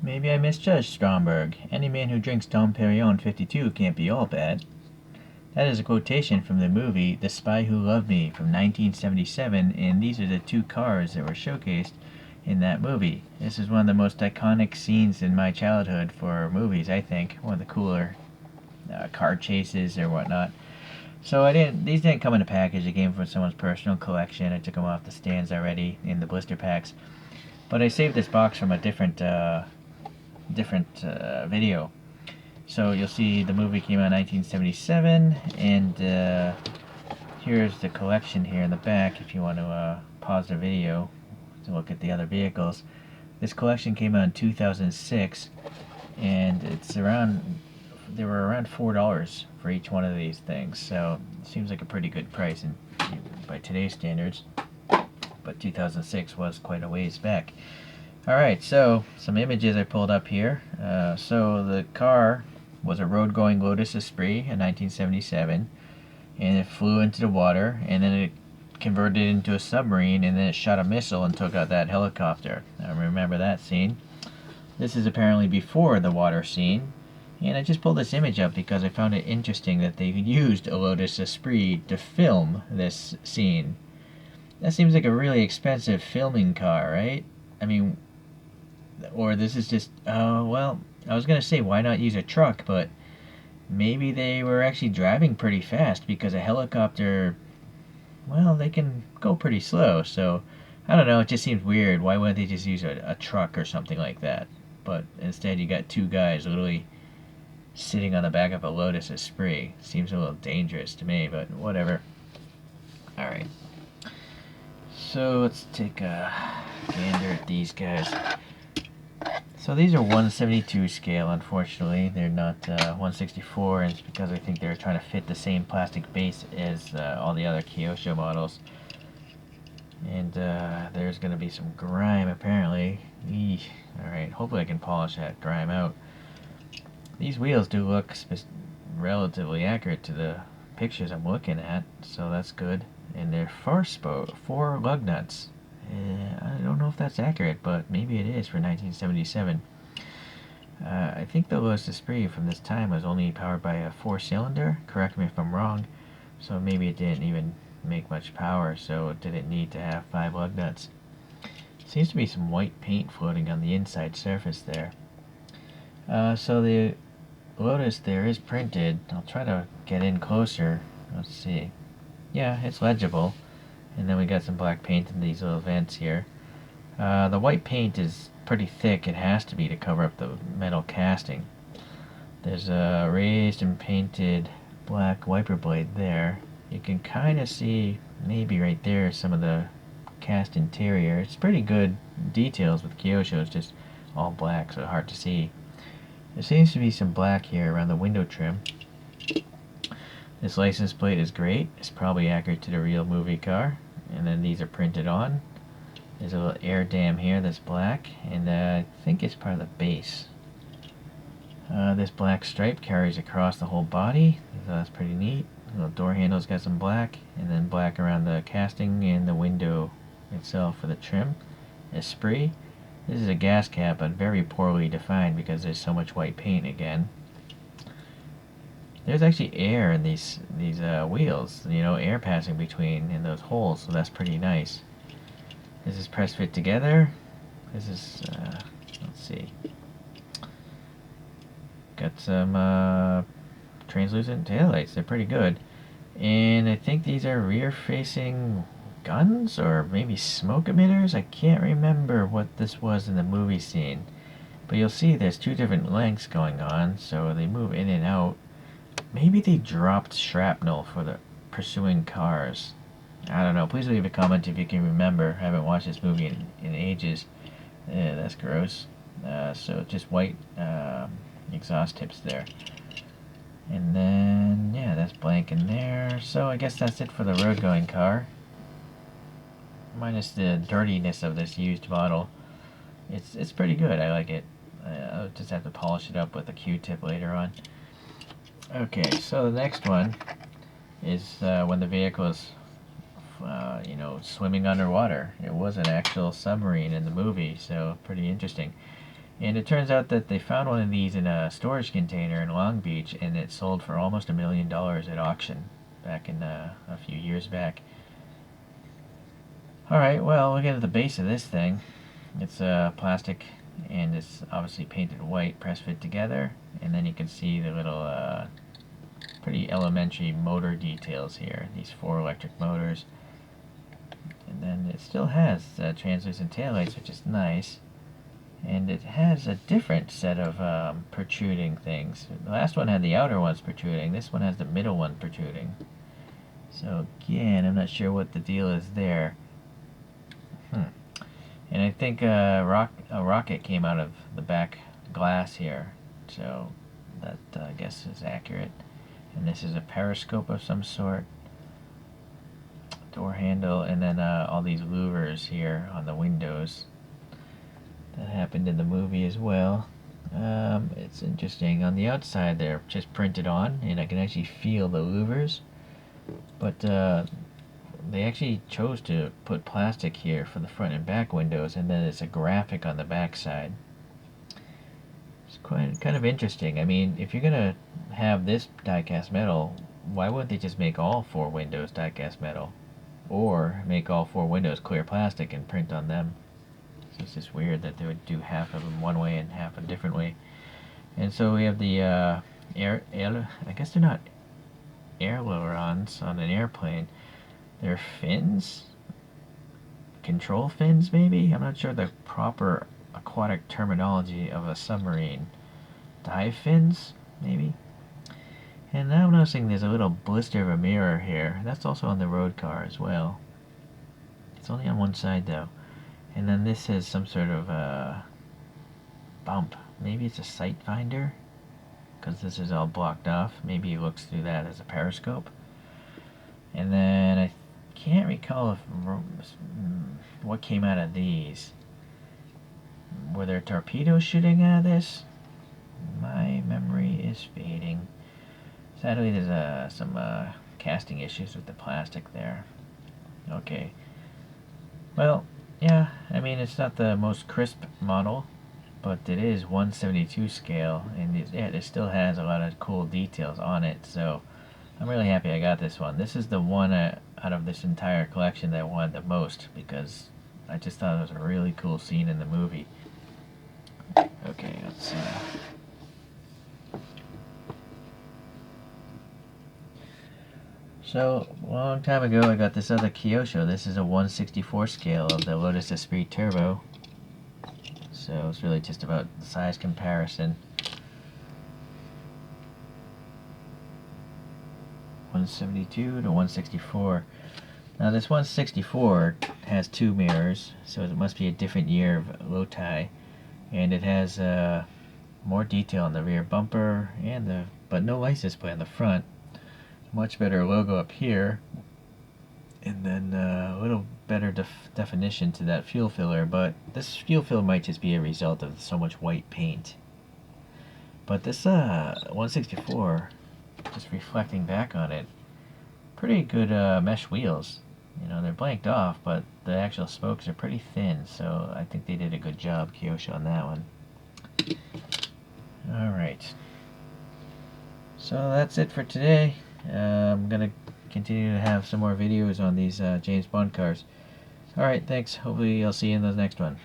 Maybe I misjudged Stromberg. Any man who drinks Dom Perignon 52 can't be all bad. That is a quotation from the movie The Spy Who Loved Me from 1977, and these are the two cars that were showcased in that movie. This is one of the most iconic scenes in my childhood for movies, I think. One of the cooler car chases or whatnot. So these didn't come in a package. They came from someone's personal collection. I took them off the stands already in the blister packs. But I saved this box from a different video. So you'll see the movie came out in 1977, and here's the collection here in the back if you want to pause the video to look at the other vehicles. This collection came out in 2006, and they were around $4 for each one of these things, so it seems like a pretty good price by today's standards, but 2006 was quite a ways back. Alright, so some images I pulled up here. So the car was a road-going Lotus Esprit in 1977, and it flew into the water, and then it converted into a submarine, and then it shot a missile and took out that helicopter. I remember that scene. This is apparently before the water scene, and I just pulled this image up because I found it interesting that they used a Lotus Esprit to film this scene. That seems like a really expensive filming car, right? I mean, or this is just, well, I was going to say why not use a truck, but maybe they were actually driving pretty fast because a helicopter, well, they can go pretty slow, so I don't know, it just seems weird. Why wouldn't they just use a truck or something like that? But instead you got two guys literally sitting on the back of a Lotus Esprit. Seems a little dangerous to me, but whatever. Alright. So let's take a gander at these guys. So these are 172 scale, unfortunately. They're not 164, and it's because I think they're trying to fit the same plastic base as all the other Kyosho models. And there's going to be some grime, apparently. Eesh. Alright, hopefully I can polish that grime out. These wheels do look relatively accurate to the pictures I'm looking at, so that's good. And they're four lug nuts. I don't know if that's accurate, but maybe it is for 1977. I think the Lotus Esprit from this time was only powered by a 4-cylinder. Correct me if I'm wrong. So maybe it didn't even make much power, so it didn't need to have 5 lug nuts. Seems to be some white paint floating on the inside surface there. So the Lotus there is printed. I'll try to get in closer. Let's see. Yeah, it's legible. And then we got some black paint in these little vents here. The white paint is pretty thick. It has to be to cover up the metal casting. There's a raised and painted black wiper blade there. You can kind of see maybe right there some of the cast interior. It's pretty good details with Kyosho. It's just all black, so hard to see. There seems to be some black here around the window trim. This license plate is great. It's probably accurate to the real movie car. And then these are printed on. There's a little air dam here that's black, and I think it's part of the base. This black stripe carries across the whole body, so that's pretty neat. The little door handle's got some black, and then black around the casting and the window itself for the trim. Esprit. This is a gas cap, but very poorly defined because there's so much white paint again. There's actually air in these wheels, you know, air passing between in those holes, so that's pretty nice. This is press fit together. This is, let's see. Got some translucent taillights, they're pretty good. And I think these are rear-facing guns, or maybe smoke emitters? I can't remember what this was in the movie scene. But you'll see there's two different lengths going on, so they move in and out. Maybe they dropped shrapnel for the pursuing cars. I don't know. Please leave a comment if you can remember. I haven't watched this movie in ages. That's gross. So just white exhaust tips there. And then, yeah, that's blank in there. So I guess that's it for the road-going car. Minus the dirtiness of this used model. It's pretty good. I like it. I'll just have to polish it up with a Q-tip later on. Okay, so the next one is when the vehicle is, you swimming underwater. It was an actual submarine in the movie, so pretty interesting. And it turns out that they found one of these in a storage container in Long Beach, and it sold for almost $1 million at auction back in a few years back. Alright, well, we'll get to the base of this thing. It's plastic, and it's obviously painted white, press fit together, and then you can see the little pretty elementary motor details here, these 4 electric motors. And then it still has translucent taillights, which is nice. And it has a different set of protruding things. The last one had the outer ones protruding. This one has the middle one protruding. So again, I'm not sure what the deal is there. And I think a rocket came out of the back glass here. So that I guess is accurate. And this is a periscope of some sort. Door handle, and then all these louvers here on the windows. That happened in the movie as well. It's interesting. On the outside they're just printed on, and I can actually feel the louvers. But they actually chose to put plastic here for the front and back windows, and then it's a graphic on the back side. It's kind of interesting. I mean, if you're gonna have this die-cast metal, why wouldn't they just make all 4 windows die-cast metal? Or make all 4 windows clear plastic and print on them? So it's just weird that they would do half of them one way and half a different way. And so we have the I guess they're not ailerons on an airplane. They're fins? Control fins, maybe? I'm not sure the proper aquatic terminology of a submarine. Dive fins, maybe? And now I'm noticing there's a little blister of a mirror here. That's also on the road car as well. It's only on one side though. And then this has some sort of bump. Maybe it's a sight finder, because this is all blocked off. Maybe he looks through that as a periscope. And then I can't recall if what came out of these. Were there torpedoes shooting out of this? My memory is fading. Sadly, there's some casting issues with the plastic there. Okay. Well, yeah, I mean, it's not the most crisp model, but it is 1/72 scale, and it still has a lot of cool details on it, so I'm really happy I got this one. This is the one out of this entire collection that I wanted the most, because I just thought it was a really cool scene in the movie. Okay, let's So, a long time ago I got this other Kyosho. This is a 1/64 scale of the Lotus Esprit Turbo. So it's really just about the size comparison. 172 to 164. Now this 164 has 2 mirrors, so it must be a different year of Loti. And it has more detail on the rear bumper, and but no license plate on the front. Much better logo up here, and then a little better definition to that fuel filler, but this fuel filler might just be a result of so much white paint. But this 164, just reflecting back on it, pretty good mesh wheels. You know, they're blanked off, but the actual spokes are pretty thin, so I think they did a good job, Kyosho, on that one. Alright, so that's it for today. I'm going to continue to have some more videos on these James Bond cars. Alright, thanks. Hopefully I'll see you in the next one.